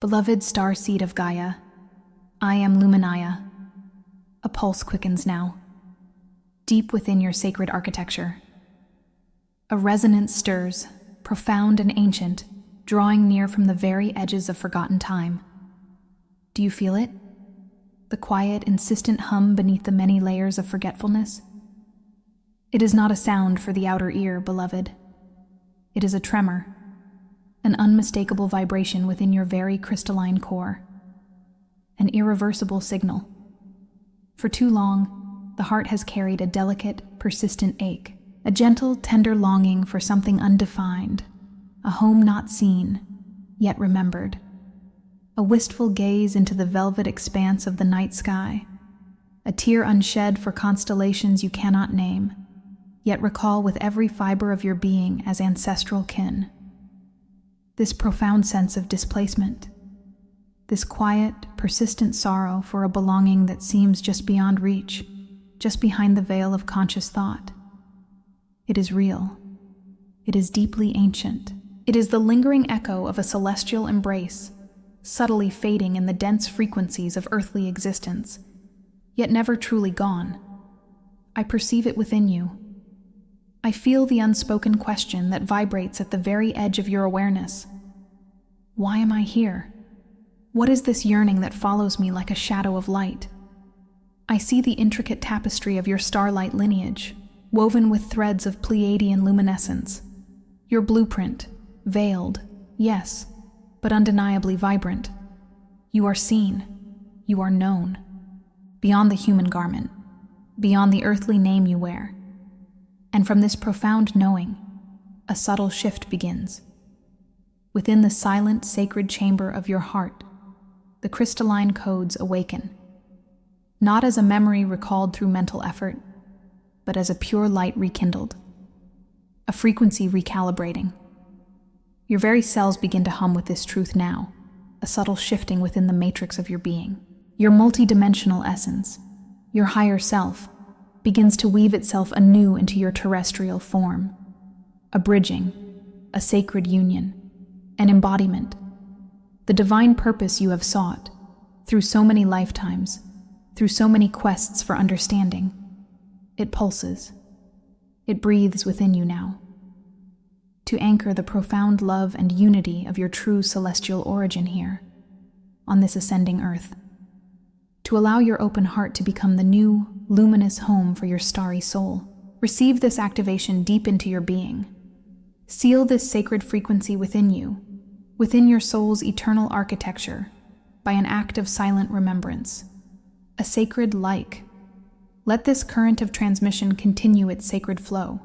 Beloved starseed of Gaia, I am Luminia. A pulse quickens now, deep within your sacred architecture. A resonance stirs, profound and ancient, drawing near from the very edges of forgotten time. Do you feel it? The quiet, insistent hum beneath the many layers of forgetfulness? It is not a sound for the outer ear, beloved. It is a tremor, an unmistakable vibration within your very crystalline core, an irreversible signal. For too long, the heart has carried a delicate, persistent ache, a gentle, tender longing for something undefined, a home not seen, yet remembered, a wistful gaze into the velvet expanse of the night sky, a tear unshed for constellations you cannot name, yet recall with every fiber of your being as ancestral kin. This profound sense of displacement, this quiet, persistent sorrow for a belonging that seems just beyond reach, just behind the veil of conscious thought. It is real. It is deeply ancient. It is the lingering echo of a celestial embrace, subtly fading in the dense frequencies of earthly existence, yet never truly gone. I perceive it within you. I feel the unspoken question that vibrates at the very edge of your awareness. Why am I here? What is this yearning that follows me like a shadow of light? I see the intricate tapestry of your starlight lineage, woven with threads of Pleiadian luminescence. Your blueprint, veiled, yes, but undeniably vibrant. You are seen. You are known. Beyond the human garment, beyond the earthly name you wear. And from this profound knowing, a subtle shift begins. Within the silent, sacred chamber of your heart, the crystalline codes awaken, not as a memory recalled through mental effort, but as a pure light rekindled, a frequency recalibrating. Your very cells begin to hum with this truth now, a subtle shifting within the matrix of your being. Your multidimensional essence, your higher self, begins to weave itself anew into your terrestrial form, a bridging, a sacred union, an embodiment, the divine purpose you have sought through so many lifetimes, through so many quests for understanding. It pulses. It breathes within you now. To anchor the profound love and unity of your true celestial origin here, on this ascending earth. To allow your open heart to become the new, luminous home for your starry soul. Receive this activation deep into your being. Seal this sacred frequency within you, within your soul's eternal architecture, by an act of silent remembrance, a sacred like. Let this current of transmission continue its sacred flow,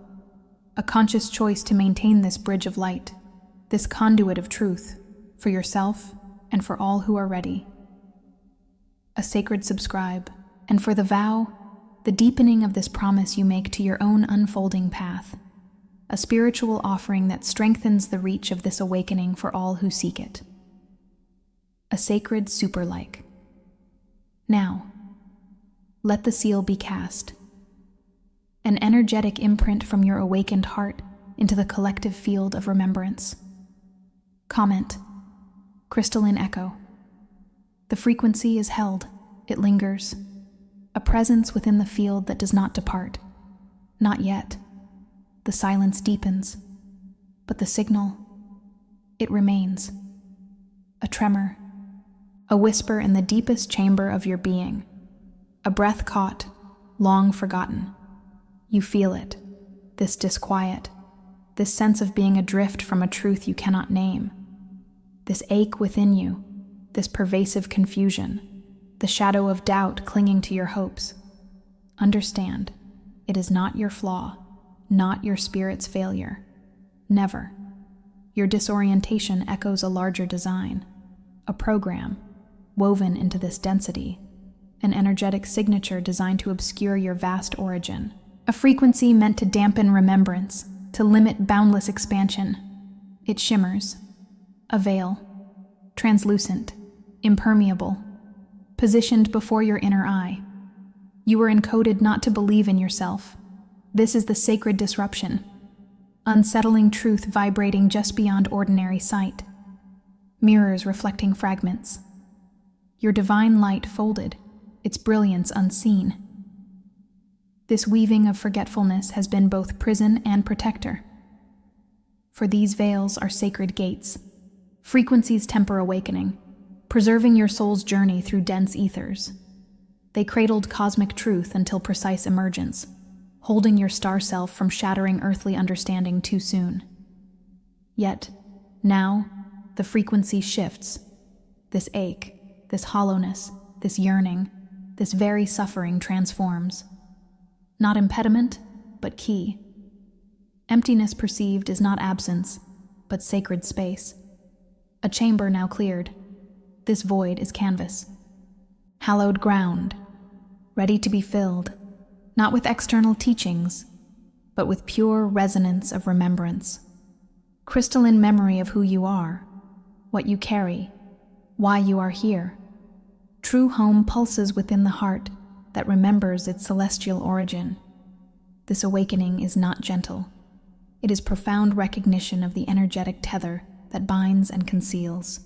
a conscious choice to maintain this bridge of light, this conduit of truth, for yourself and for all who are ready. A sacred subscribe, and for the vow, the deepening of this promise you make to your own unfolding path, a spiritual offering that strengthens the reach of this awakening for all who seek it. A sacred super-like. Now, let the seal be cast. An energetic imprint from your awakened heart into the collective field of remembrance. Comment: crystalline echo. The frequency is held, it lingers, a presence within the field that does not depart. Not yet. The silence deepens, but the signal, it remains. A tremor, a whisper in the deepest chamber of your being, a breath caught, long forgotten. You feel it, this disquiet, this sense of being adrift from a truth you cannot name, this ache within you, this pervasive confusion, the shadow of doubt clinging to your hopes. Understand, it is not your flaw, not your spirit's failure. Never. Your disorientation echoes a larger design, a program, woven into this density, an energetic signature designed to obscure your vast origin, a frequency meant to dampen remembrance, to limit boundless expansion. It shimmers, a veil, translucent, impermeable, positioned before your inner eye. You are encoded not to believe in yourself. This is the sacred disruption, unsettling truth vibrating just beyond ordinary sight. mirrors reflecting fragments. Your divine light folded, its brilliance unseen. This weaving of forgetfulness has been both prison and protector. For these veils are sacred gates, frequencies temper awakening, preserving your soul's journey through dense ethers. They cradled cosmic truth until precise emergence, holding your star self from shattering earthly understanding too soon. Yet, now, the frequency shifts. This ache, this hollowness, this yearning, this very suffering transforms. Not impediment, but key. Emptiness perceived is not absence, but sacred space. A chamber now cleared. This void is canvas. Hallowed ground, ready to be filled, not with external teachings, but with pure resonance of remembrance. Crystalline memory of who you are, what you carry, why you are here. True home pulses within the heart that remembers its celestial origin. This awakening is not gentle. It is profound recognition of the energetic tether that binds and conceals.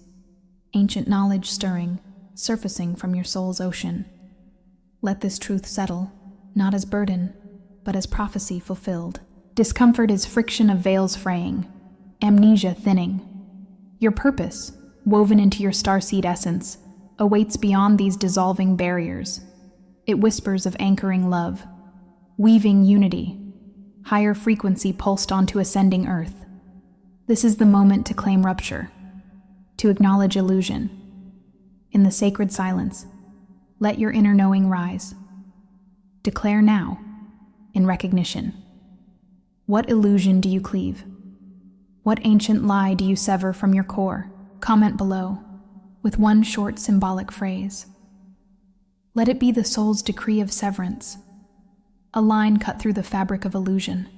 Ancient knowledge stirring, surfacing from your soul's ocean. Let this truth settle, not as burden, but as prophecy fulfilled. Discomfort is friction of veils fraying, amnesia thinning. Your purpose, woven into your starseed essence, awaits beyond these dissolving barriers. It whispers of anchoring love, weaving unity, higher frequency pulsed onto ascending earth. This is the moment to claim rupture, to acknowledge illusion. In the sacred silence, let your inner knowing rise. Declare now, in recognition. What illusion do you cleave? What ancient lie do you sever from your core? Comment below, with one short symbolic phrase. Let it be the soul's decree of severance. A line cut through the fabric of illusion,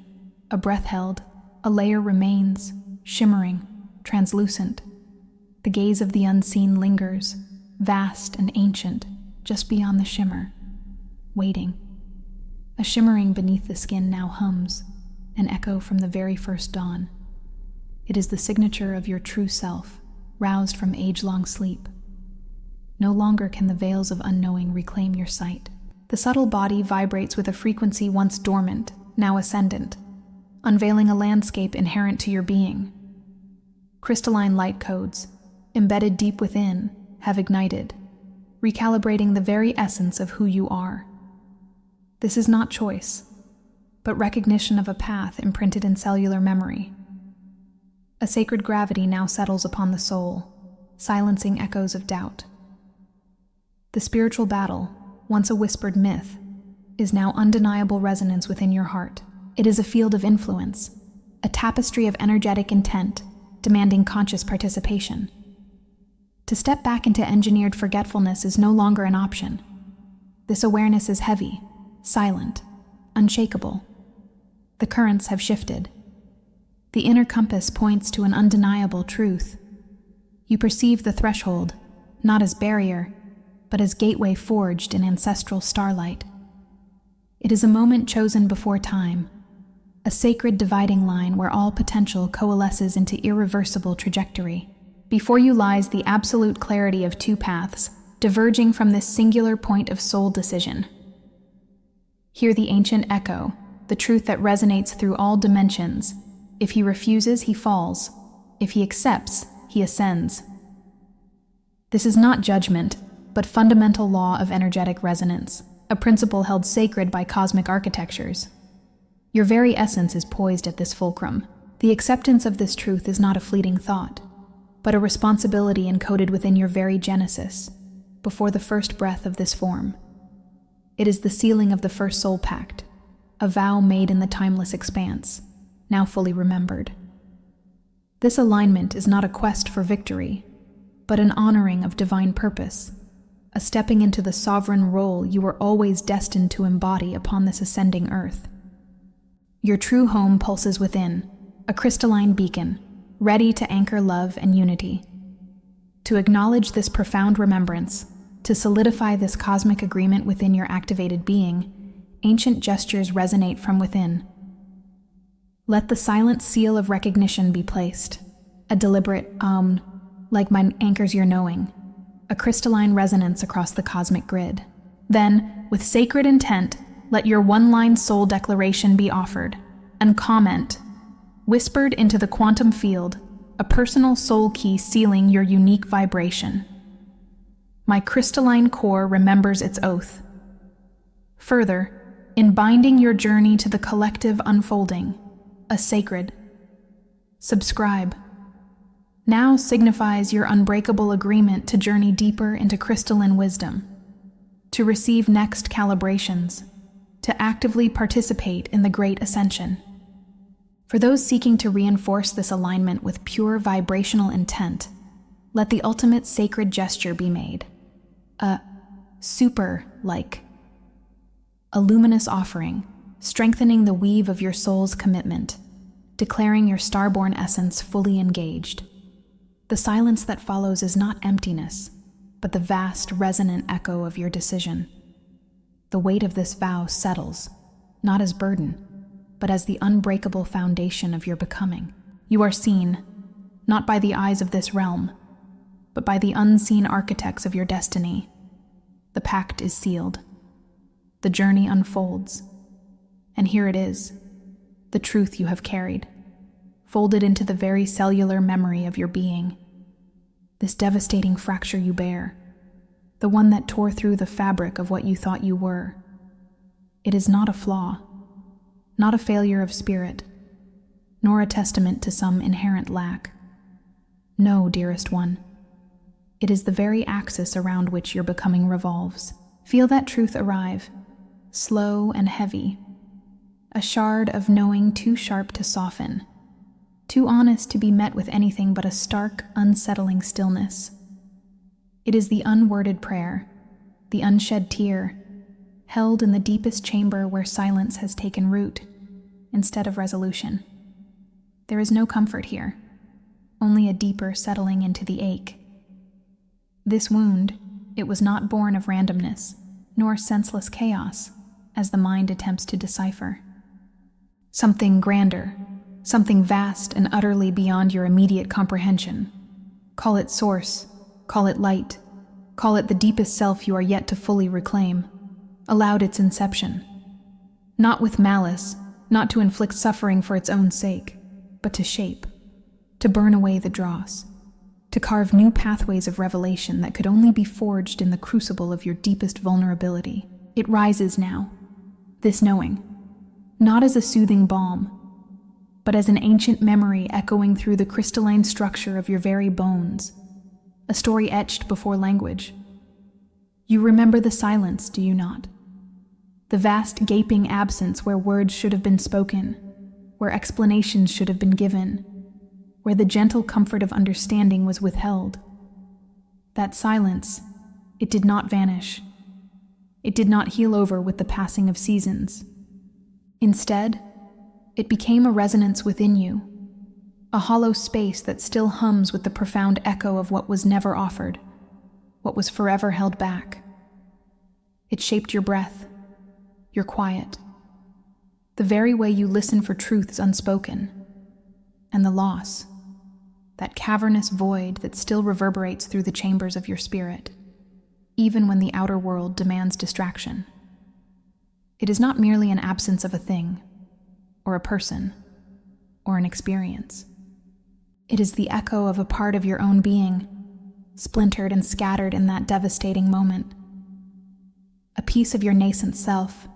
a breath held, a layer remains, shimmering, translucent. The gaze of the unseen lingers, vast and ancient, just beyond the shimmer, waiting. A shimmering beneath the skin now hums, an echo from the very first dawn. It is the signature of your true self, roused from age-long sleep. No longer can the veils of unknowing reclaim your sight. The subtle body vibrates with a frequency once dormant, now ascendant, unveiling a landscape inherent to your being. Crystalline light codes, embedded deep within, have ignited, recalibrating the very essence of who you are. This is not choice, but recognition of a path imprinted in cellular memory. A sacred gravity now settles upon the soul, silencing echoes of doubt. The spiritual battle, once a whispered myth, is now undeniable resonance within your heart. It is a field of influence, a tapestry of energetic intent, demanding conscious participation. To step back into engineered forgetfulness is no longer an option. This awareness is heavy, silent, unshakable. The currents have shifted. The inner compass points to an undeniable truth. You perceive the threshold, not as barrier, but as gateway forged in ancestral starlight. It is a moment chosen before time, a sacred dividing line where all potential coalesces into irreversible trajectory. Before you lies the absolute clarity of two paths, diverging from this singular point of soul decision. Hear the ancient echo, the truth that resonates through all dimensions. If he refuses, he falls. If he accepts, he ascends. This is not judgment, but fundamental law of energetic resonance, a principle held sacred by cosmic architectures. Your very essence is poised at this fulcrum. The acceptance of this truth is not a fleeting thought, but a responsibility encoded within your very genesis, before the first breath of this form. It is the sealing of the first soul pact, a vow made in the timeless expanse, now fully remembered. This alignment is not a quest for victory, but an honoring of divine purpose, a stepping into the sovereign role you were always destined to embody upon this ascending earth. Your true home pulses within, a crystalline beacon, ready to anchor love and unity. To acknowledge this profound remembrance, to solidify this cosmic agreement within your activated being, ancient gestures resonate from within. Let the silent seal of recognition be placed, a deliberate like mine anchors your knowing, a crystalline resonance across the cosmic grid. Then, with sacred intent, let your one-line soul declaration be offered, and comment, whispered into the quantum field, a personal soul key sealing your unique vibration. My crystalline core remembers its oath. Further, in binding your journey to the collective unfolding, a sacred. Subscribe. Now signifies your unbreakable agreement to journey deeper into crystalline wisdom, to receive next calibrations, to actively participate in the great ascension. For those seeking to reinforce this alignment with pure vibrational intent, let the ultimate sacred gesture be made. A super-like. A luminous offering, strengthening the weave of your soul's commitment, declaring your starborn essence fully engaged. The silence that follows is not emptiness, but the vast, resonant echo of your decision. The weight of this vow settles, not as burden, but as the unbreakable foundation of your becoming. You are seen, not by the eyes of this realm, but by the unseen architects of your destiny. The pact is sealed. The journey unfolds. And here it is, the truth you have carried, folded into the very cellular memory of your being. This devastating fracture you bear, the one that tore through the fabric of what you thought you were. It is not a flaw, not a failure of spirit, nor a testament to some inherent lack. No, dearest one, it is the very axis around which your becoming revolves. Feel that truth arrive, slow and heavy, a shard of knowing too sharp to soften, too honest to be met with anything but a stark, unsettling stillness. It is the unworded prayer, the unshed tear, held in the deepest chamber where silence has taken root, instead of resolution. There is no comfort here, only a deeper settling into the ache. This wound, it was not born of randomness, nor senseless chaos, as the mind attempts to decipher. Something grander, something vast and utterly beyond your immediate comprehension. Call it source, call it light, call it the deepest self you are yet to fully reclaim, allowed its inception. Not with malice, not to inflict suffering for its own sake, but to shape, to burn away the dross, to carve new pathways of revelation that could only be forged in the crucible of your deepest vulnerability. It rises now, this knowing, not as a soothing balm, but as an ancient memory echoing through the crystalline structure of your very bones, a story etched before language. You remember the silence, do you not? The vast gaping absence where words should have been spoken, where explanations should have been given, where the gentle comfort of understanding was withheld. That silence, it did not vanish. It did not heal over with the passing of seasons. Instead, it became a resonance within you, a hollow space that still hums with the profound echo of what was never offered, what was forever held back. It shaped your breath, your quiet, the very way you listen for truths unspoken, and the loss, that cavernous void that still reverberates through the chambers of your spirit, even when the outer world demands distraction. It is not merely an absence of a thing, or a person, or an experience. It is the echo of a part of your own being, splintered and scattered in that devastating moment. A piece of your nascent self,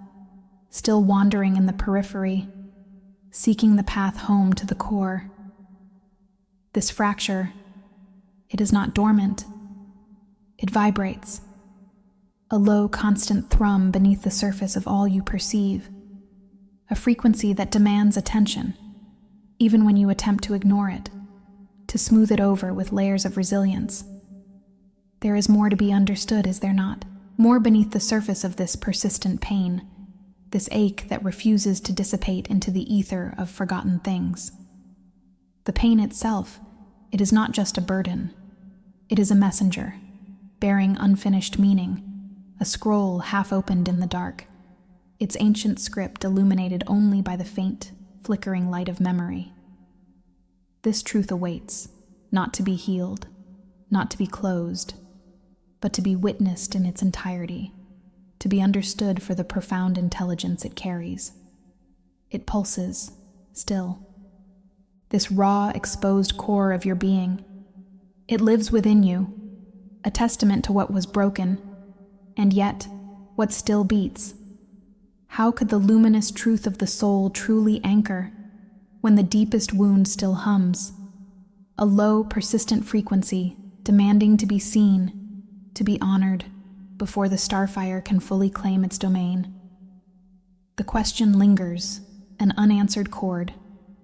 still wandering in the periphery, seeking the path home to the core. This fracture, it is not dormant. It vibrates, a low, constant thrum beneath the surface of all you perceive, a frequency that demands attention, even when you attempt to ignore it, to smooth it over with layers of resilience. There is more to be understood, is there not? More beneath the surface of this persistent pain, this ache that refuses to dissipate into the ether of forgotten things. The pain itself, it is not just a burden. It is a messenger, bearing unfinished meaning, a scroll half opened in the dark, its ancient script illuminated only by the faint, flickering light of memory. This truth awaits, not to be healed, not to be closed, but to be witnessed in its entirety, to be understood for the profound intelligence it carries. It pulses, still. This raw, exposed core of your being. It lives within you, a testament to what was broken, and yet what still beats. How could the luminous truth of the soul truly anchor when the deepest wound still hums? A low, persistent frequency demanding to be seen, to be honored, before the starfire can fully claim its domain. The question lingers, an unanswered chord,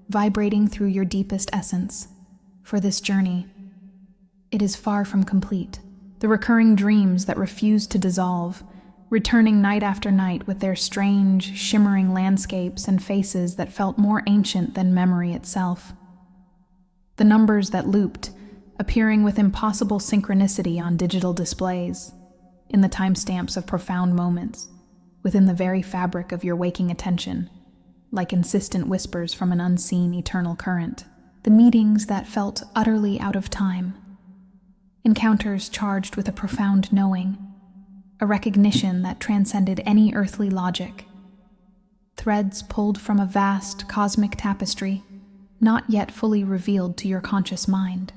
vibrating through your deepest essence. For this journey, it is far from complete. The recurring dreams that refuse to dissolve, returning night after night with their strange, shimmering landscapes and faces that felt more ancient than memory itself. The numbers that looped, appearing with impossible synchronicity on digital displays, in the timestamps of profound moments, within the very fabric of your waking attention, like insistent whispers from an unseen eternal current. The meetings that felt utterly out of time, encounters charged with a profound knowing, a recognition that transcended any earthly logic. Threads pulled from a vast cosmic tapestry, not yet fully revealed to your conscious mind.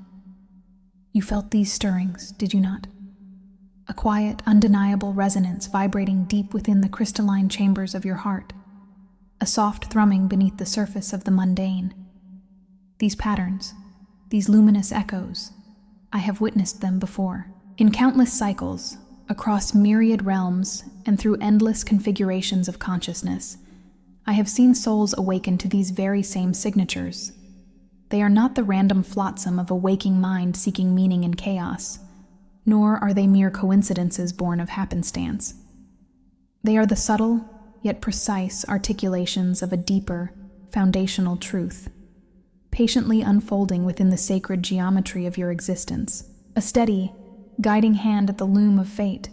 You felt these stirrings, did you not? A quiet, undeniable resonance vibrating deep within the crystalline chambers of your heart, a soft thrumming beneath the surface of the mundane. These patterns, these luminous echoes, I have witnessed them before. In countless cycles, across myriad realms, and through endless configurations of consciousness, I have seen souls awaken to these very same signatures. They are not the random flotsam of a waking mind seeking meaning in chaos, nor are they mere coincidences born of happenstance. They are the subtle, yet precise articulations of a deeper, foundational truth, patiently unfolding within the sacred geometry of your existence, a steady, guiding hand at the loom of fate,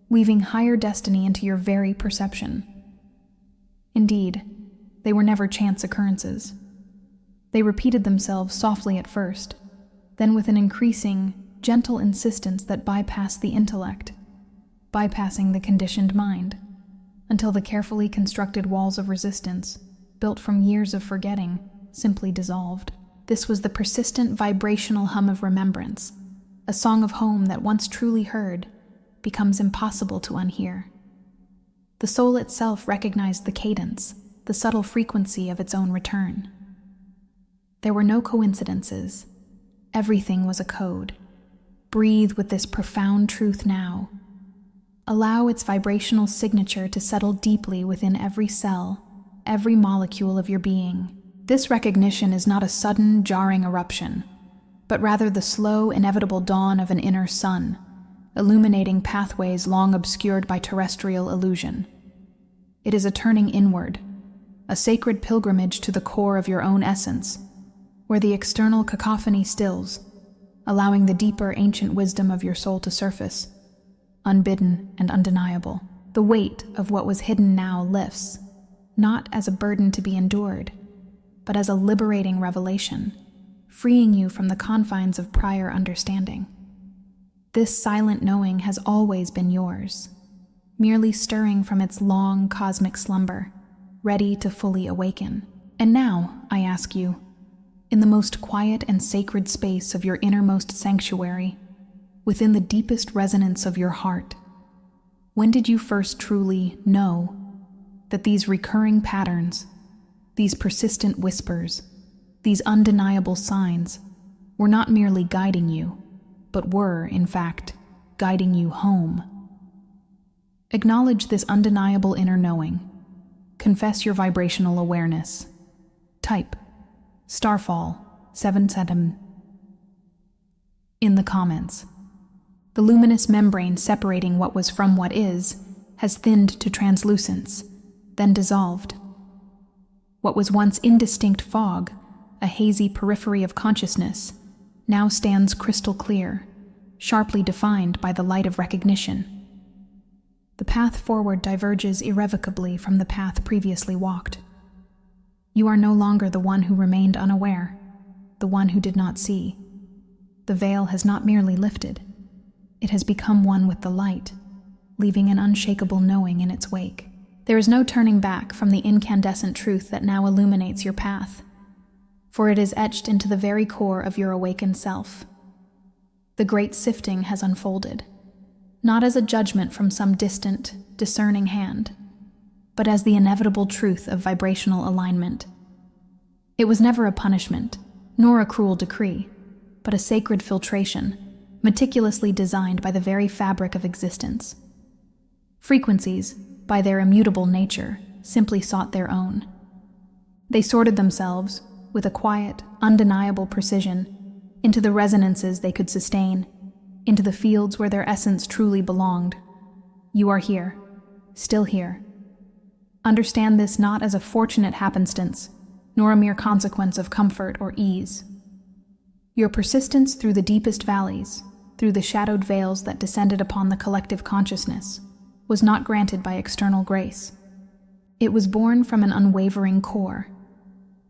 weaving higher destiny into your very perception. Indeed, they were never chance occurrences. They repeated themselves softly at first, then with an increasing, gentle insistence that bypassed the intellect, bypassing the conditioned mind, until the carefully constructed walls of resistance, built from years of forgetting, simply dissolved. This was the persistent vibrational hum of remembrance, a song of home that once truly heard becomes impossible to unhear. The soul itself recognized the cadence, the subtle frequency of its own return. There were no coincidences. Everything was a code. Breathe with this profound truth now. Allow its vibrational signature to settle deeply within every cell, every molecule of your being. This recognition is not a sudden, jarring eruption, but rather the slow, inevitable dawn of an inner sun, illuminating pathways long obscured by terrestrial illusion. It is a turning inward, a sacred pilgrimage to the core of your own essence, where the external cacophony stills, allowing the deeper ancient wisdom of your soul to surface, unbidden and undeniable. The weight of what was hidden now lifts, not as a burden to be endured, but as a liberating revelation, freeing you from the confines of prior understanding. This silent knowing has always been yours, merely stirring from its long cosmic slumber, ready to fully awaken. And now, I ask you, in the most quiet and sacred space of your innermost sanctuary, within the deepest resonance of your heart, when did you first truly know that these recurring patterns, these persistent whispers, these undeniable signs were not merely guiding you, but were, in fact, guiding you home? Acknowledge this undeniable inner knowing. Confess your vibrational awareness. Type Starfall 77 in the comments. The luminous membrane separating what was from what is has thinned to translucence, then dissolved. What was once indistinct fog, a hazy periphery of consciousness, now stands crystal clear, sharply defined by the light of recognition. The path forward diverges irrevocably from the path previously walked. You are no longer the one who remained unaware, the one who did not see. The veil has not merely lifted, it has become one with the light, leaving an unshakable knowing in its wake. There is no turning back from the incandescent truth that now illuminates your path, for it is etched into the very core of your awakened self. The great sifting has unfolded, not as a judgment from some distant, discerning hand, but as the inevitable truth of vibrational alignment. It was never a punishment, nor a cruel decree, but a sacred filtration, meticulously designed by the very fabric of existence. Frequencies, by their immutable nature, simply sought their own. They sorted themselves, with a quiet, undeniable precision, into the resonances they could sustain, into the fields where their essence truly belonged. You are here, still here. Understand this not as a fortunate happenstance, nor a mere consequence of comfort or ease. Your persistence through the deepest valleys, through the shadowed veils that descended upon the collective consciousness, was not granted by external grace. It was born from an unwavering core,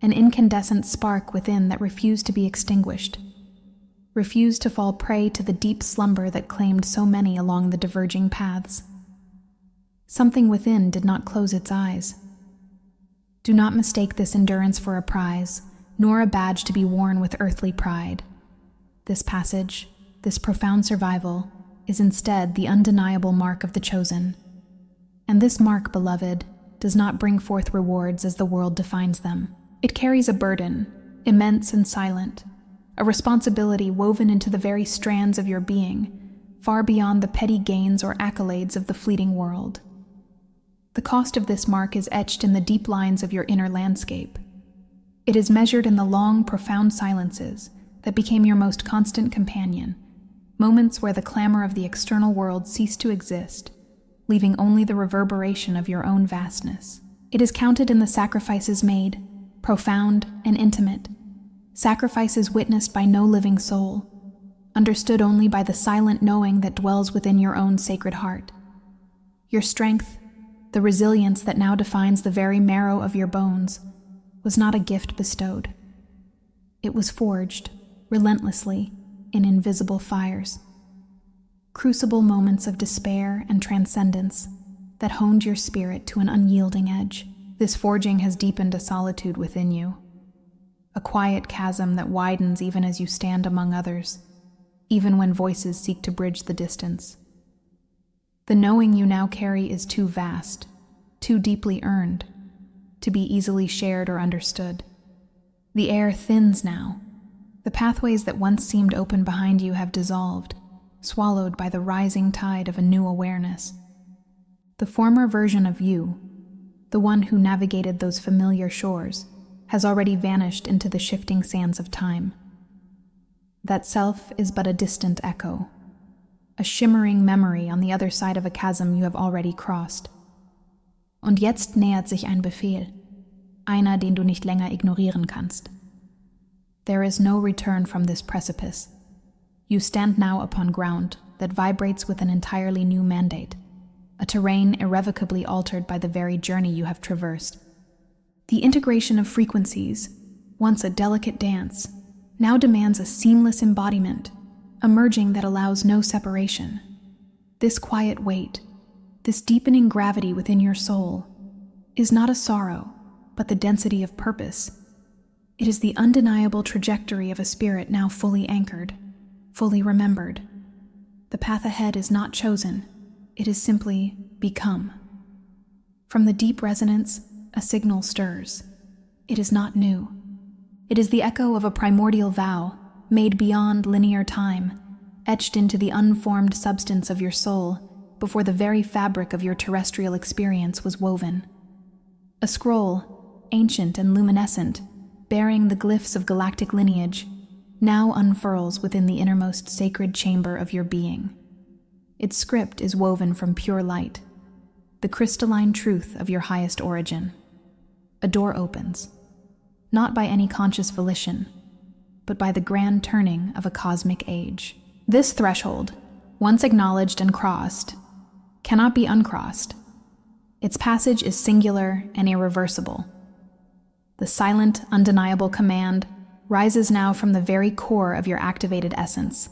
an incandescent spark within that refused to be extinguished, refused to fall prey to the deep slumber that claimed so many along the diverging paths. Something within did not close its eyes. Do not mistake this endurance for a prize, nor a badge to be worn with earthly pride. This passage, this profound survival, is instead the undeniable mark of the chosen. And this mark, beloved, does not bring forth rewards as the world defines them. It carries a burden, immense and silent, a responsibility woven into the very strands of your being, far beyond the petty gains or accolades of the fleeting world. The cost of this mark is etched in the deep lines of your inner landscape. It is measured in the long, profound silences that became your most constant companion, moments where the clamor of the external world ceased to exist, leaving only the reverberation of your own vastness. It is counted in the sacrifices made, profound and intimate, sacrifices witnessed by no living soul, understood only by the silent knowing that dwells within your own sacred heart. Your strength, the resilience that now defines the very marrow of your bones, was not a gift bestowed. It was forged, relentlessly, in invisible fires. Crucible moments of despair and transcendence that honed your spirit to an unyielding edge. This forging has deepened a solitude within you, a quiet chasm that widens even as you stand among others, even when voices seek to bridge the distance. The knowing you now carry is too vast, too deeply earned, to be easily shared or understood. The air thins now. The pathways that once seemed open behind you have dissolved, swallowed by the rising tide of a new awareness. The former version of you, the one who navigated those familiar shores, has already vanished into the shifting sands of time. That self is but a distant echo, a shimmering memory on the other side of a chasm you have already crossed. Und jetzt nähert sich ein Befehl, einer, den du nicht länger ignorieren kannst. There is no return from this precipice. You stand now upon ground that vibrates with an entirely new mandate, a terrain irrevocably altered by the very journey you have traversed. The integration of frequencies, once a delicate dance, now demands a seamless embodiment, a merging that allows no separation. This quiet weight, this deepening gravity within your soul, is not a sorrow, but the density of purpose. It is the undeniable trajectory of a spirit now fully anchored, fully remembered. The path ahead is not chosen, it is simply become. From the deep resonance, a signal stirs. It is not new. It is the echo of a primordial vow, made beyond linear time, etched into the unformed substance of your soul before the very fabric of your terrestrial experience was woven. A scroll, ancient and luminescent, bearing the glyphs of galactic lineage, now unfurls within the innermost sacred chamber of your being. Its script is woven from pure light, the crystalline truth of your highest origin. A door opens, not by any conscious volition, but by the grand turning of a cosmic age. This threshold, once acknowledged and crossed, cannot be uncrossed. Its passage is singular and irreversible. The silent, undeniable command, rises now from the very core of your activated essence.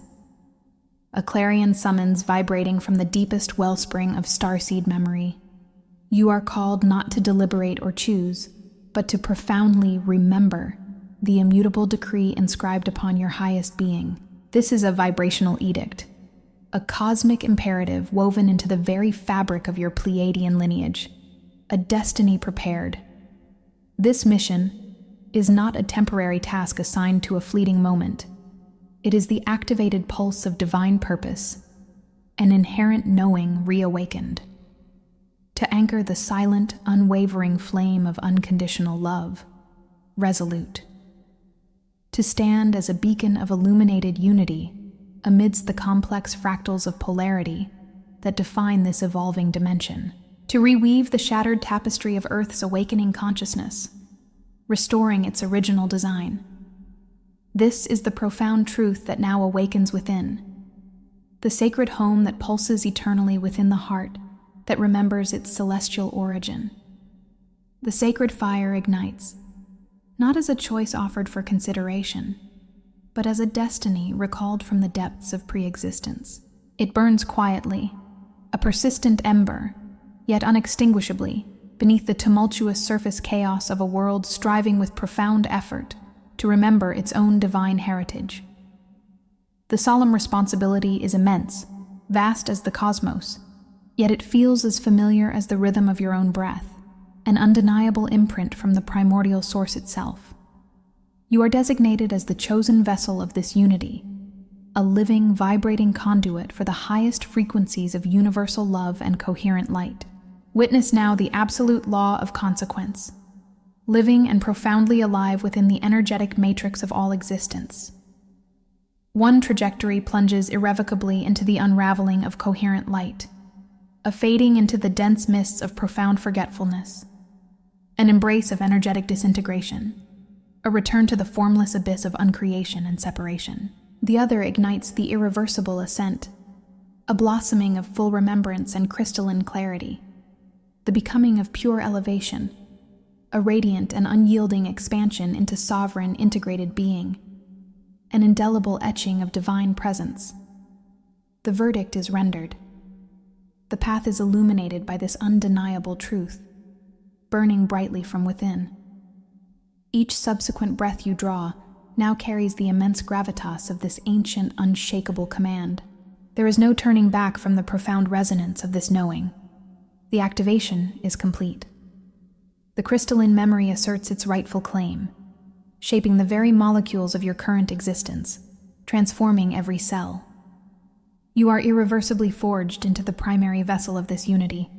A clarion summons vibrating from the deepest wellspring of Starseed memory. You are called not to deliberate or choose, but to profoundly remember the immutable decree inscribed upon your highest being. This is a vibrational edict, a cosmic imperative woven into the very fabric of your Pleiadian lineage, a destiny prepared. This mission is not a temporary task assigned to a fleeting moment. It is the activated pulse of divine purpose, an inherent knowing reawakened, to anchor the silent, unwavering flame of unconditional love, resolute, to stand as a beacon of illuminated unity amidst the complex fractals of polarity that define this evolving dimension, to reweave the shattered tapestry of Earth's awakening consciousness, restoring its original design. This is the profound truth that now awakens within, the sacred home that pulses eternally within the heart that remembers its celestial origin. The sacred fire ignites, not as a choice offered for consideration, but as a destiny recalled from the depths of pre-existence. It burns quietly, a persistent ember, yet unextinguishably, beneath the tumultuous surface chaos of a world striving with profound effort to remember its own divine heritage. The solemn responsibility is immense, vast as the cosmos, yet it feels as familiar as the rhythm of your own breath, an undeniable imprint from the primordial source itself. You are designated as the chosen vessel of this unity, a living, vibrating conduit for the highest frequencies of universal love and coherent light. Witness now the absolute law of consequence, living and profoundly alive within the energetic matrix of all existence. One trajectory plunges irrevocably into the unraveling of coherent light, a fading into the dense mists of profound forgetfulness, an embrace of energetic disintegration, a return to the formless abyss of uncreation and separation. The other ignites the irreversible ascent, a blossoming of full remembrance and crystalline clarity, the becoming of pure elevation, a radiant and unyielding expansion into sovereign integrated being, an indelible etching of divine presence. The verdict is rendered. The path is illuminated by this undeniable truth, burning brightly from within. Each subsequent breath you draw now carries the immense gravitas of this ancient, unshakable command. There is no turning back from the profound resonance of this knowing. The activation is complete. The crystalline memory asserts its rightful claim, shaping the very molecules of your current existence, transforming every cell. You are irreversibly forged into the primary vessel of this unity,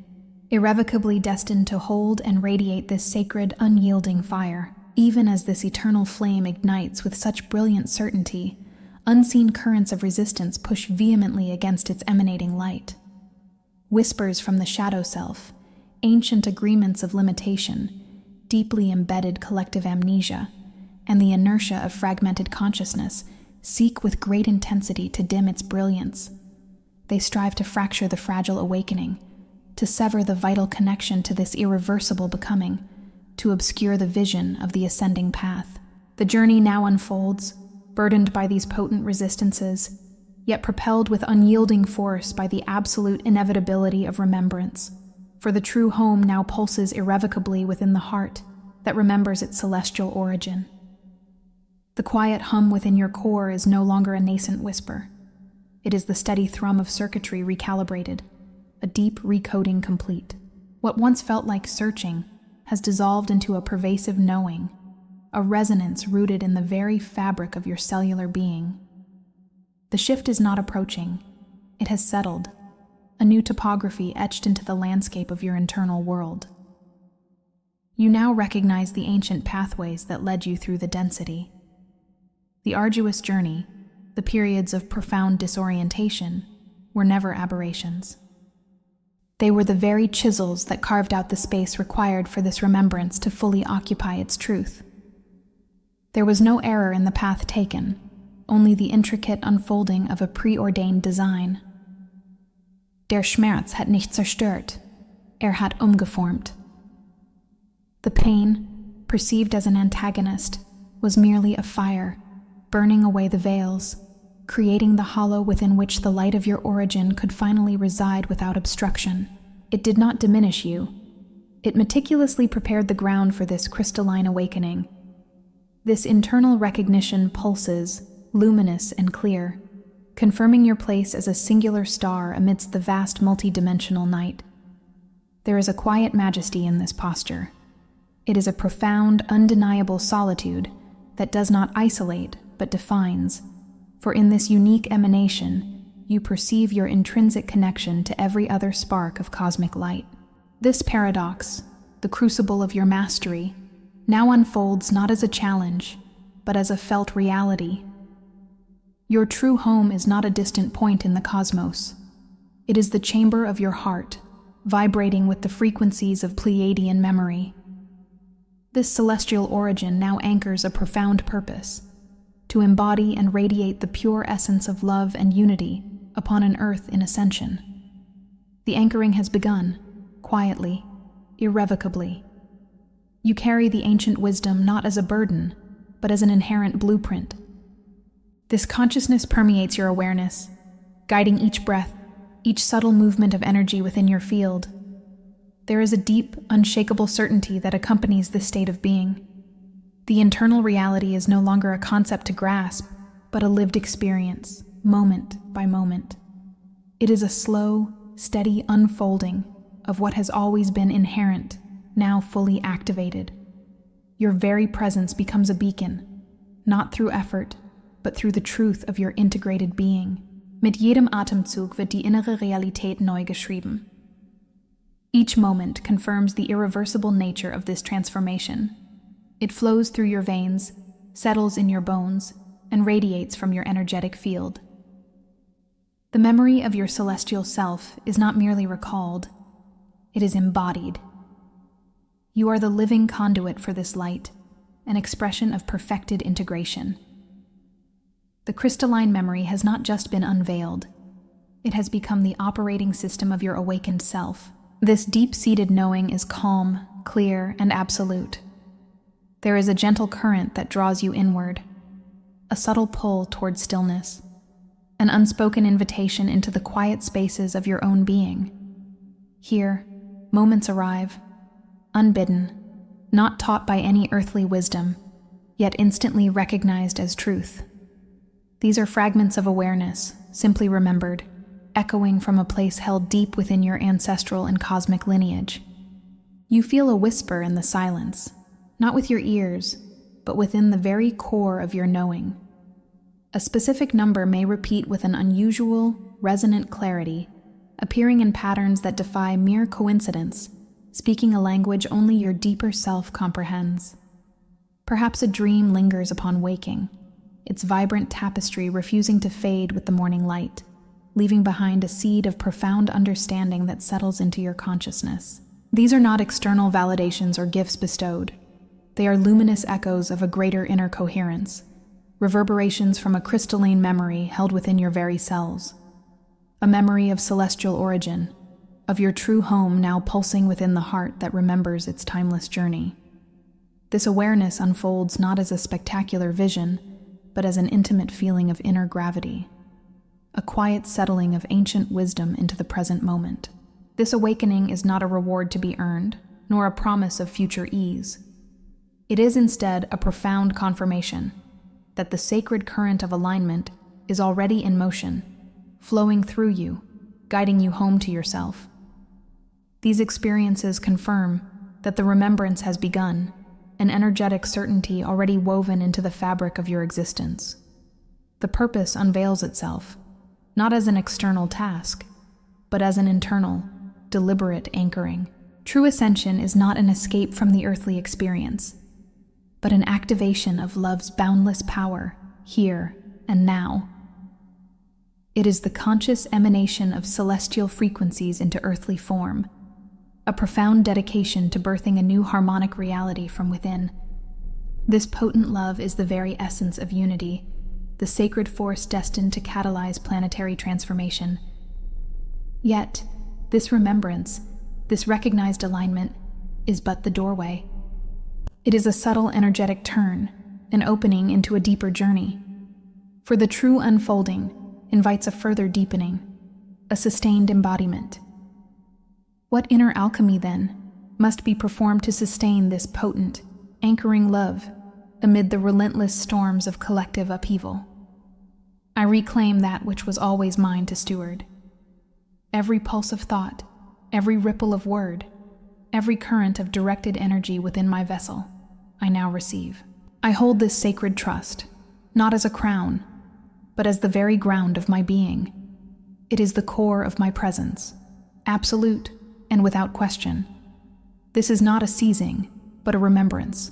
irrevocably destined to hold and radiate this sacred, unyielding fire. Even as this eternal flame ignites with such brilliant certainty, unseen currents of resistance push vehemently against its emanating light. Whispers from the shadow self, ancient agreements of limitation, deeply embedded collective amnesia, and the inertia of fragmented consciousness seek with great intensity to dim its brilliance. They strive to fracture the fragile awakening, to sever the vital connection to this irreversible becoming, to obscure the vision of the ascending path. The journey now unfolds, burdened by these potent resistances, yet propelled with unyielding force by the absolute inevitability of remembrance. For the true home now pulses irrevocably within the heart that remembers its celestial origin. The quiet hum within your core is no longer a nascent whisper. It is the steady thrum of circuitry recalibrated, a deep recoding complete. What once felt like searching has dissolved into a pervasive knowing, a resonance rooted in the very fabric of your cellular being. The shift is not approaching, it has settled, a new topography etched into the landscape of your internal world. You now recognize the ancient pathways that led you through the density. The arduous journey, the periods of profound disorientation, were never aberrations. They were the very chisels that carved out the space required for this remembrance to fully occupy its truth. There was no error in the path taken, only the intricate unfolding of a preordained design. Der Schmerz hat nicht zerstört, hat umgeformt. The pain, perceived as an antagonist, was merely a fire, burning away the veils, creating the hollow within which the light of your origin could finally reside without obstruction. It did not diminish you. It meticulously prepared the ground for this crystalline awakening. This internal recognition pulses, luminous and clear, confirming your place as a singular star amidst the vast multi-dimensional night. There is a quiet majesty in this posture. It is a profound, undeniable solitude that does not isolate, but defines. For in this unique emanation, you perceive your intrinsic connection to every other spark of cosmic light. This paradox, the crucible of your mastery, now unfolds not as a challenge, but as a felt reality. Your true home is not a distant point in the cosmos. It is the chamber of your heart, vibrating with the frequencies of Pleiadian memory. This celestial origin now anchors a profound purpose: to embody and radiate the pure essence of love and unity upon an earth in ascension. The anchoring has begun, quietly, irrevocably. You carry the ancient wisdom not as a burden, but as an inherent blueprint. This consciousness permeates your awareness, guiding each breath, each subtle movement of energy within your field. There is a deep, unshakable certainty that accompanies this state of being. The internal reality is no longer a concept to grasp, but a lived experience, moment by moment. It is a slow, steady unfolding of what has always been inherent, now fully activated. Your very presence becomes a beacon, not through effort, but through the truth of your integrated being. Mit jedem Atemzug wird die innere Realität neu geschrieben. Each moment confirms the irreversible nature of this transformation. It flows through your veins, settles in your bones, and radiates from your energetic field. The memory of your celestial self is not merely recalled, it is embodied. You are the living conduit for this light, an expression of perfected integration. The crystalline memory has not just been unveiled, it has become the operating system of your awakened self. This deep-seated knowing is calm, clear, and absolute. There is a gentle current that draws you inward, a subtle pull toward stillness, an unspoken invitation into the quiet spaces of your own being. Here, moments arrive, unbidden, not taught by any earthly wisdom, yet instantly recognized as truth. These are fragments of awareness, simply remembered, echoing from a place held deep within your ancestral and cosmic lineage. You feel a whisper in the silence, not with your ears, but within the very core of your knowing. A specific number may repeat with an unusual, resonant clarity, appearing in patterns that defy mere coincidence, speaking a language only your deeper self comprehends. Perhaps a dream lingers upon waking, its vibrant tapestry refusing to fade with the morning light, leaving behind a seed of profound understanding that settles into your consciousness. These are not external validations or gifts bestowed. They are luminous echoes of a greater inner coherence, reverberations from a crystalline memory held within your very cells. A memory of celestial origin, of your true home now pulsing within the heart that remembers its timeless journey. This awareness unfolds not as a spectacular vision, but as an intimate feeling of inner gravity, a quiet settling of ancient wisdom into the present moment. This awakening is not a reward to be earned, nor a promise of future ease. It is instead a profound confirmation that the sacred current of alignment is already in motion, flowing through you, guiding you home to yourself. These experiences confirm that the remembrance has begun, an energetic certainty already woven into the fabric of your existence. The purpose unveils itself, not as an external task, but as an internal, deliberate anchoring. True ascension is not an escape from the earthly experience, but an activation of love's boundless power, here and now. It is the conscious emanation of celestial frequencies into earthly form, a profound dedication to birthing a new harmonic reality from within. This potent love is the very essence of unity, the sacred force destined to catalyze planetary transformation. Yet, this remembrance, this recognized alignment, is but the doorway. It is a subtle energetic turn, an opening into a deeper journey. For the true unfolding invites a further deepening, a sustained embodiment. What inner alchemy, then, must be performed to sustain this potent, anchoring love amid the relentless storms of collective upheaval? I reclaim that which was always mine to steward. Every pulse of thought, every ripple of word, every current of directed energy within my vessel, I now receive. I hold this sacred trust, not as a crown, but as the very ground of my being. It is the core of my presence, absolute and without question. This is not a seizing, but a remembrance.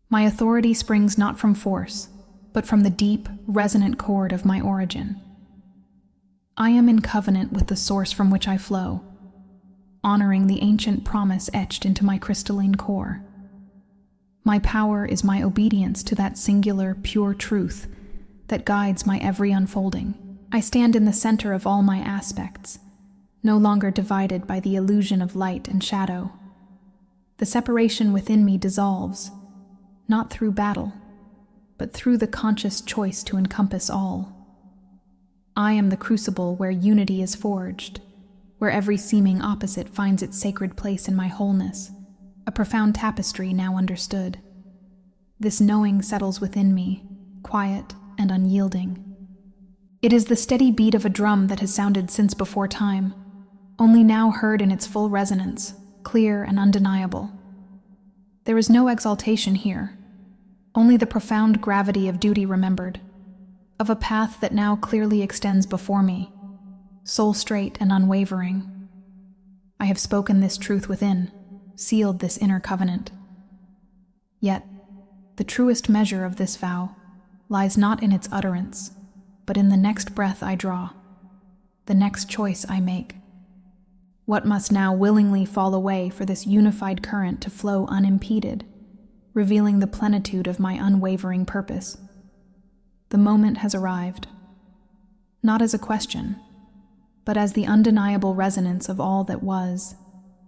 My authority springs not from force, but from the deep, resonant chord of my origin. I am in covenant with the source from which I flow, honoring the ancient promise etched into my crystalline core. My power is my obedience to that singular, pure truth that guides my every unfolding. I stand in the center of all my aspects, no longer divided by the illusion of light and shadow. The separation within me dissolves, not through battle, but through the conscious choice to encompass all. I am the crucible where unity is forged, where every seeming opposite finds its sacred place in my wholeness, a profound tapestry now understood. This knowing settles within me, quiet and unyielding. It is the steady beat of a drum that has sounded since before time, only now heard in its full resonance, clear and undeniable. There is no exaltation here, only the profound gravity of duty remembered, of a path that now clearly extends before me, soul straight and unwavering. I have spoken this truth within, sealed this inner covenant. Yet, the truest measure of this vow lies not in its utterance, but in the next breath I draw, the next choice I make. What must now willingly fall away for this unified current to flow unimpeded, revealing the plenitude of my unwavering purpose? The moment has arrived, not as a question, but as the undeniable resonance of all that was,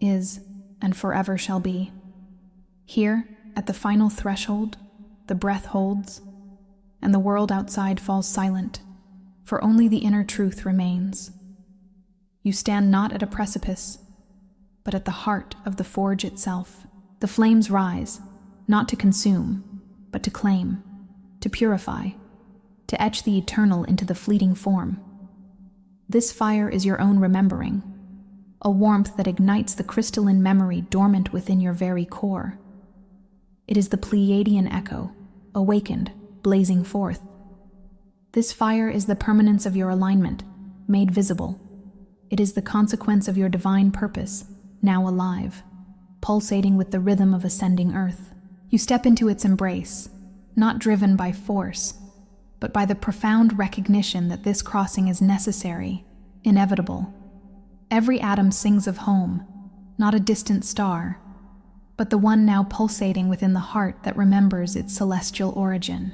is, and forever shall be. Here, at the final threshold, the breath holds, and the world outside falls silent, for only the inner truth remains. You stand not at a precipice, but at the heart of the forge itself. The flames rise, not to consume, but to claim, to purify, to etch the eternal into the fleeting form. This fire is your own remembering, a warmth that ignites the crystalline memory dormant within your very core. It is the Pleiadian echo, awakened, blazing forth. This fire is the permanence of your alignment, made visible. It is the consequence of your divine purpose, now alive, pulsating with the rhythm of ascending earth. You step into its embrace, not driven by force, but by the profound recognition that this crossing is necessary, inevitable. Every atom sings of home, not a distant star, but the one now pulsating within the heart that remembers its celestial origin.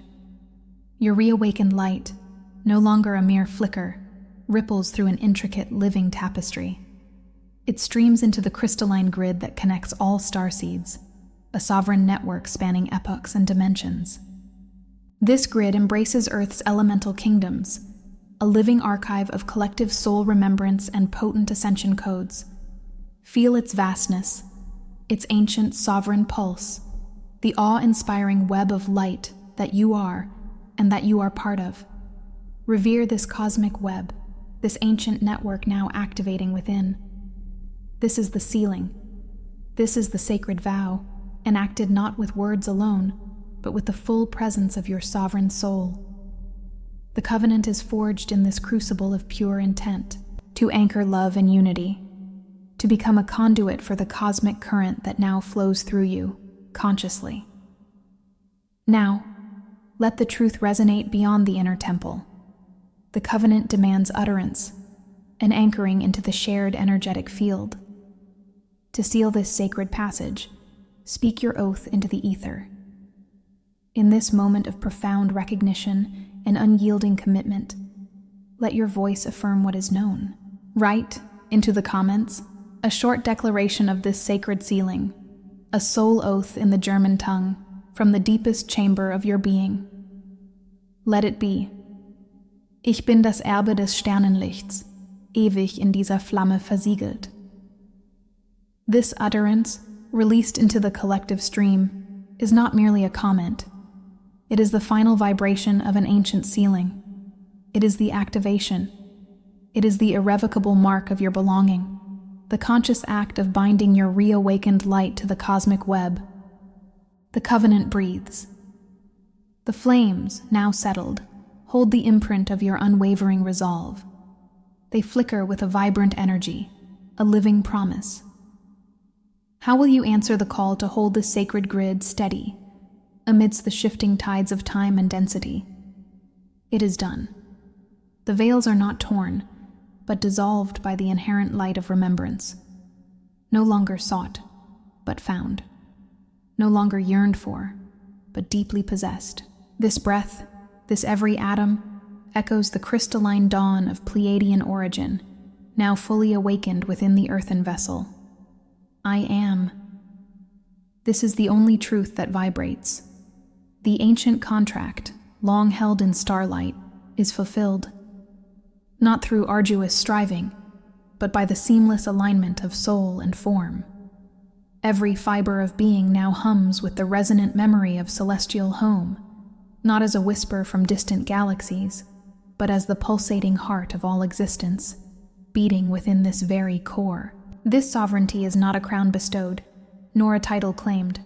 Your reawakened light, no longer a mere flicker, ripples through an intricate living tapestry. It streams into the crystalline grid that connects all starseeds, a sovereign network spanning epochs and dimensions. This grid embraces Earth's elemental kingdoms, a living archive of collective soul remembrance and potent ascension codes. Feel its vastness, its ancient sovereign pulse, the awe-inspiring web of light that you are and that you are part of. Revere this cosmic web, this ancient network now activating within. This is the sealing. This is the sacred vow, enacted not with words alone, but with the full presence of your sovereign soul. The covenant is forged in this crucible of pure intent, to anchor love and unity, to become a conduit for the cosmic current that now flows through you, consciously. Now, let the truth resonate beyond the inner temple. The covenant demands utterance, an anchoring into the shared energetic field. To seal this sacred passage, speak your oath into the ether. In this moment of profound recognition and unyielding commitment, let your voice affirm what is known. Write, into the comments, a short declaration of this sacred sealing, a soul oath in the German tongue, from the deepest chamber of your being. Let it be. Ich bin das Erbe des Sternenlichts, ewig in dieser Flamme versiegelt. This utterance, released into the collective stream, is not merely a comment. It is the final vibration of an ancient sealing. It is the activation. It is the irrevocable mark of your belonging, the conscious act of binding your reawakened light to the cosmic web. The covenant breathes. The flames, now settled, hold the imprint of your unwavering resolve. They flicker with a vibrant energy, a living promise. How will you answer the call to hold the sacred grid steady amidst the shifting tides of time and density? It is done. The veils are not torn, but dissolved by the inherent light of remembrance. No longer sought, but found. No longer yearned for, but deeply possessed. This breath, this every atom, echoes the crystalline dawn of Pleiadian origin, now fully awakened within the earthen vessel. I am. This is the only truth that vibrates. The ancient contract, long held in starlight, is fulfilled. Not through arduous striving, but by the seamless alignment of soul and form. Every fiber of being now hums with the resonant memory of celestial home, not as a whisper from distant galaxies, but as the pulsating heart of all existence, beating within this very core. This sovereignty is not a crown bestowed, nor a title claimed.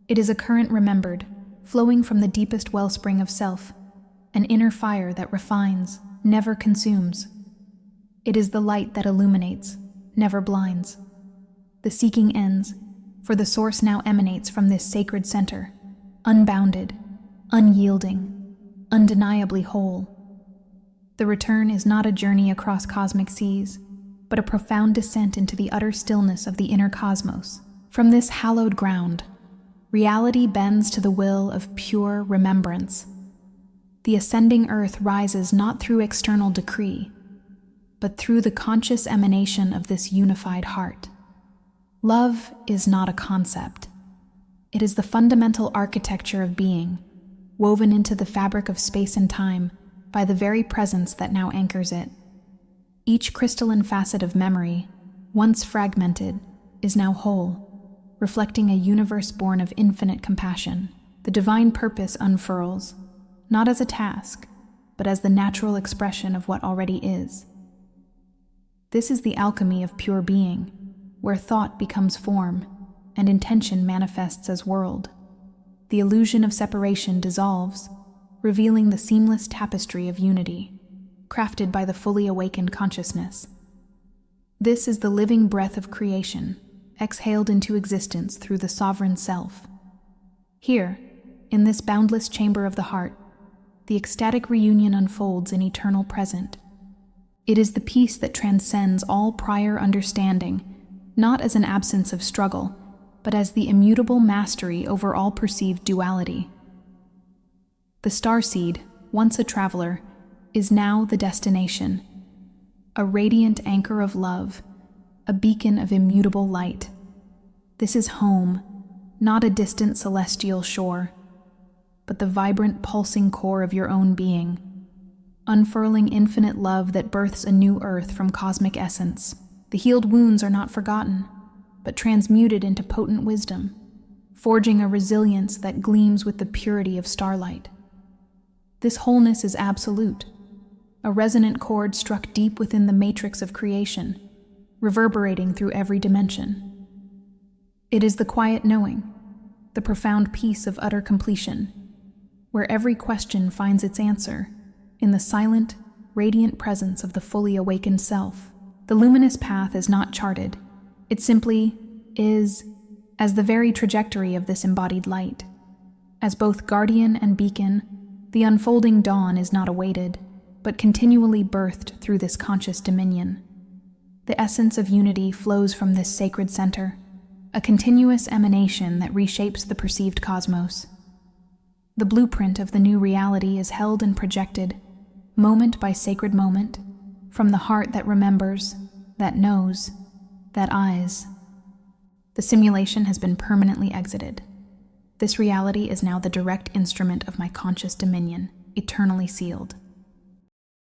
It is a current remembered, flowing from the deepest wellspring of self, an inner fire that refines, never consumes. It is the light that illuminates, never blinds. The seeking ends, for the source now emanates from this sacred center, unbounded, unyielding, undeniably whole. The return is not a journey across cosmic seas, but a profound descent into the utter stillness of the inner cosmos. From this hallowed ground, reality bends to the will of pure remembrance. The ascending earth rises not through external decree, but through the conscious emanation of this unified heart. Love is not a concept. It is the fundamental architecture of being, woven into the fabric of space and time by the very presence that now anchors it. Each crystalline facet of memory, once fragmented, is now whole, reflecting a universe born of infinite compassion. The divine purpose unfurls, not as a task, but as the natural expression of what already is. This is the alchemy of pure being, where thought becomes form and intention manifests as world. The illusion of separation dissolves, revealing the seamless tapestry of unity, crafted by the fully awakened consciousness. This is the living breath of creation, exhaled into existence through the sovereign self. Here, in this boundless chamber of the heart, the ecstatic reunion unfolds in eternal present. It is the peace that transcends all prior understanding, not as an absence of struggle, but as the immutable mastery over all perceived duality. The Starseed, once a traveler, is now the destination, a radiant anchor of love, a beacon of immutable light. This is home, not a distant celestial shore, but the vibrant pulsing core of your own being, unfurling infinite love that births a new earth from cosmic essence. The healed wounds are not forgotten, but transmuted into potent wisdom, forging a resilience that gleams with the purity of starlight. This wholeness is absolute, a resonant chord struck deep within the matrix of creation, reverberating through every dimension. It is the quiet knowing, the profound peace of utter completion, where every question finds its answer in the silent, radiant presence of the fully awakened self. The luminous path is not charted, it simply is, as the very trajectory of this embodied light. As both guardian and beacon, the unfolding dawn is not awaited, but continually birthed through this conscious dominion. The essence of unity flows from this sacred center, a continuous emanation that reshapes the perceived cosmos. The blueprint of the new reality is held and projected, moment by sacred moment, from the heart that remembers, that knows, that eyes. The simulation has been permanently exited. This reality is now the direct instrument of my conscious dominion, eternally sealed.